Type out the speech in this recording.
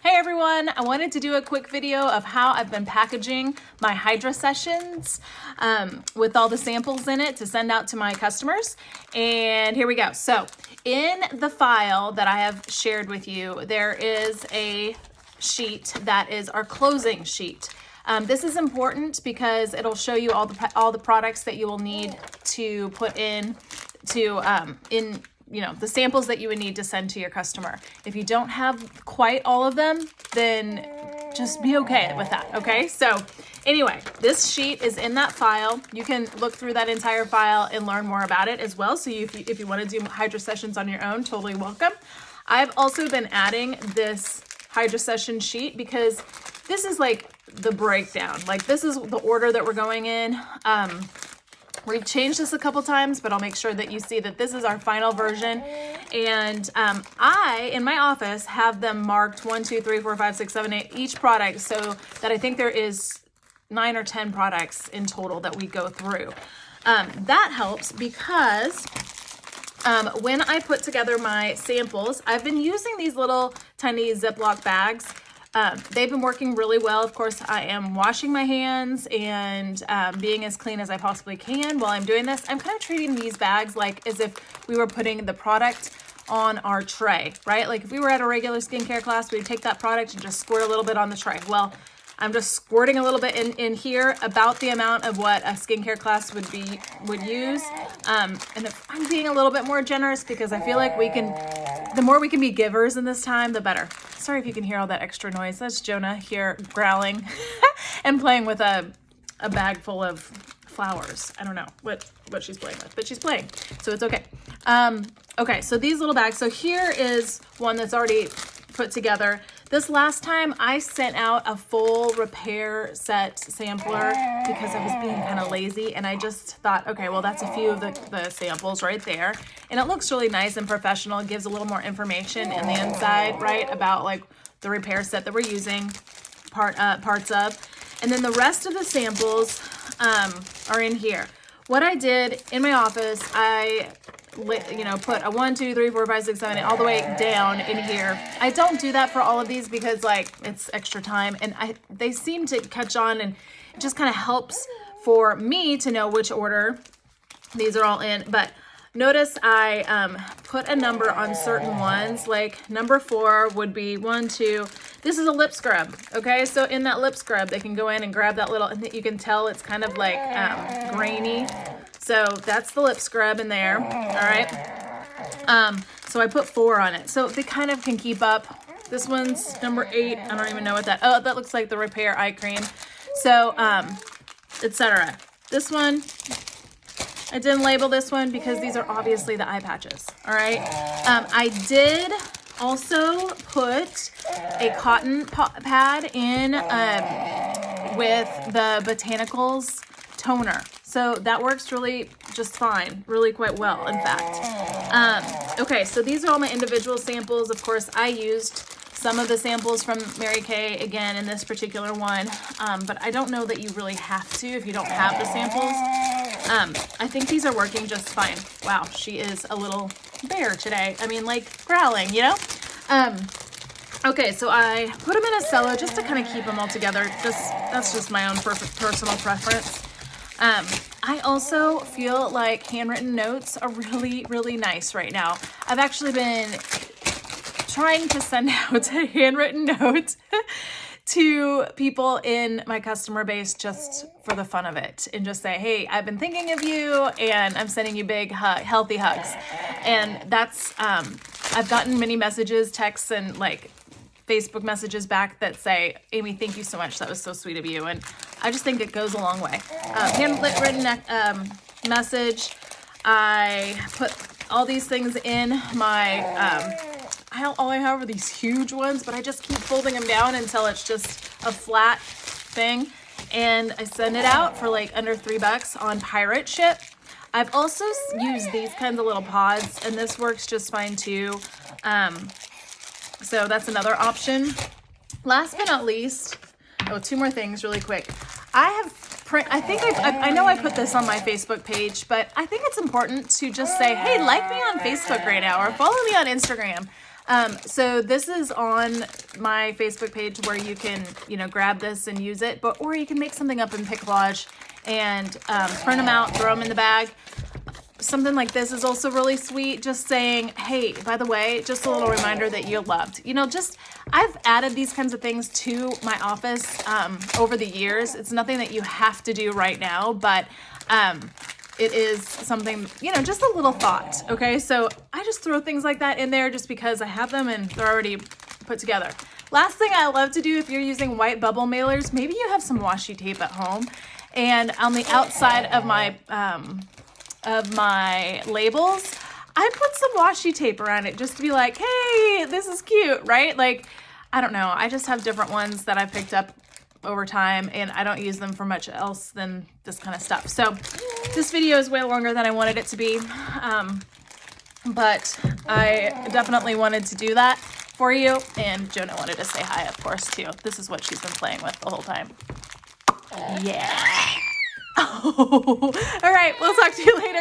Hey everyone, I wanted to do a quick video of how I've been packaging my Hydra sessions with all the samples in it to send out to my customers. And here we go. So in the file that I have shared with you, there is a sheet that is our closing sheet. This is important because it'll show you all the products that you will need to put in the samples that you would need to send to your customer. If you don't have quite all of them, then just be okay with that, okay? So anyway, this sheet is in that file. You can look through that entire file and learn more about it as well. So if you want to do Hydra sessions on your own, totally welcome. I've also been adding this Hydra session sheet because this is like the breakdown. Like this is the order that we're going in. We've changed this a couple times, but I'll make sure that you see that this is our final version. And I, in my office, have them marked 1, 2, 3, 4, 5, 6, 7, 8, each product, so that I think there is 9 or 10 products in total that we go through. That helps because when I put together my samples, I've been using these little tiny Ziploc bags. They've been working really well. Of course, I am washing my hands and being as clean as I possibly can while I'm doing this. I'm kind of treating these bags like as if we were putting the product on our tray, right? Like if we were at a regular skincare class, we'd take that product and just squirt a little bit on the tray. Well, I'm just squirting a little bit in here, about the amount of what a skincare class would use. And I'm being a little bit more generous because I feel like the more we can be givers in this time, the better. Sorry if you can hear all that extra noise. That's Jonah here growling and playing with a bag full of flowers. I don't know what she's playing with, but she's playing, so it's okay. Okay, so these little bags. So here is one that's already put together. This last time I sent out a full repair set sampler because I was being kind of lazy, and I just thought, okay, well, that's a few of the samples right there. And it looks really nice and professional. It gives a little more information in the inside, right, about like the repair set that we're using parts of. And then the rest of the samples are in here. What I did in my office, I put a 1, 2, 3, 4, 5, 6, 7, 8 all the way down in here. I don't do that for all of these because like it's extra time, and they seem to catch on, and it just kind of helps for me to know which order these are all in. But notice I put a number on certain ones, like number 4 would be 1, 2. This is a lip scrub, okay? So in that lip scrub, they can go in and grab that little, and you can tell it's kind of like grainy. So that's the lip scrub in there, all right? So I put 4 on it. So they kind of can keep up. This one's number 8. I don't even know what that looks like the repair eye cream. So, etc. This one, I didn't label this one because these are obviously the eye patches, all right? I did also put a cotton pad in with the Botanicals toner. So that works really just fine, really quite well, in fact. Okay, so these are all my individual samples. Of course, I used some of the samples from Mary Kay, again, in this particular one, but I don't know that you really have to if you don't have the samples. I think these are working just fine. Wow, she is a little bear today. I mean, like growling, you know? Okay, so I put them in a cello just to kind of keep them all together. That's just my own personal preference. I also feel like handwritten notes are really, really nice right now. I've actually been trying to send out a handwritten note to people in my customer base just for the fun of it, and just say, hey, I've been thinking of you and I'm sending you big healthy hugs. And that's I've gotten many messages, texts, and like Facebook messages back that say, Amy, thank you so much, that was so sweet of you. And I just think it goes a long way. Handwritten message. I put all these things in my all I have are these huge ones, but I just keep folding them down until it's just a flat thing. And I send it out for like under $3 on pirate ship. I've also used these kinds of little pods, and this works just fine too. So that's another option. Last but not least, 2 more things really quick. I know I put this on my Facebook page, but I think it's important to just say, hey, like me on Facebook right now, or follow me on Instagram. So this is on my Facebook page where you can, you know, grab this and use it, or you can make something up in Piccolage and print them out, throw them in the bag. Something like this is also really sweet, just saying, hey, by the way, just a little reminder that you're loved. You know, I've added these kinds of things to my office over the years. It's nothing that you have to do right now, but it is something, you know, just a little thought, okay? So I just throw things like that in there just because I have them and they're already put together. Last thing I love to do if you're using white bubble mailers, maybe you have some washi tape at home, and on the outside of my labels, I put some washi tape around it just to be like, hey, this is cute, right? Like, I don't know. I just have different ones that I've picked up over time, and I don't use them for much else than this kind of stuff. So this video is way longer than I wanted it to be, but I definitely wanted to do that for you, and Jonah wanted to say hi, of course, too. This is what she's been playing with the whole time. Yeah. All right, we'll talk to you later.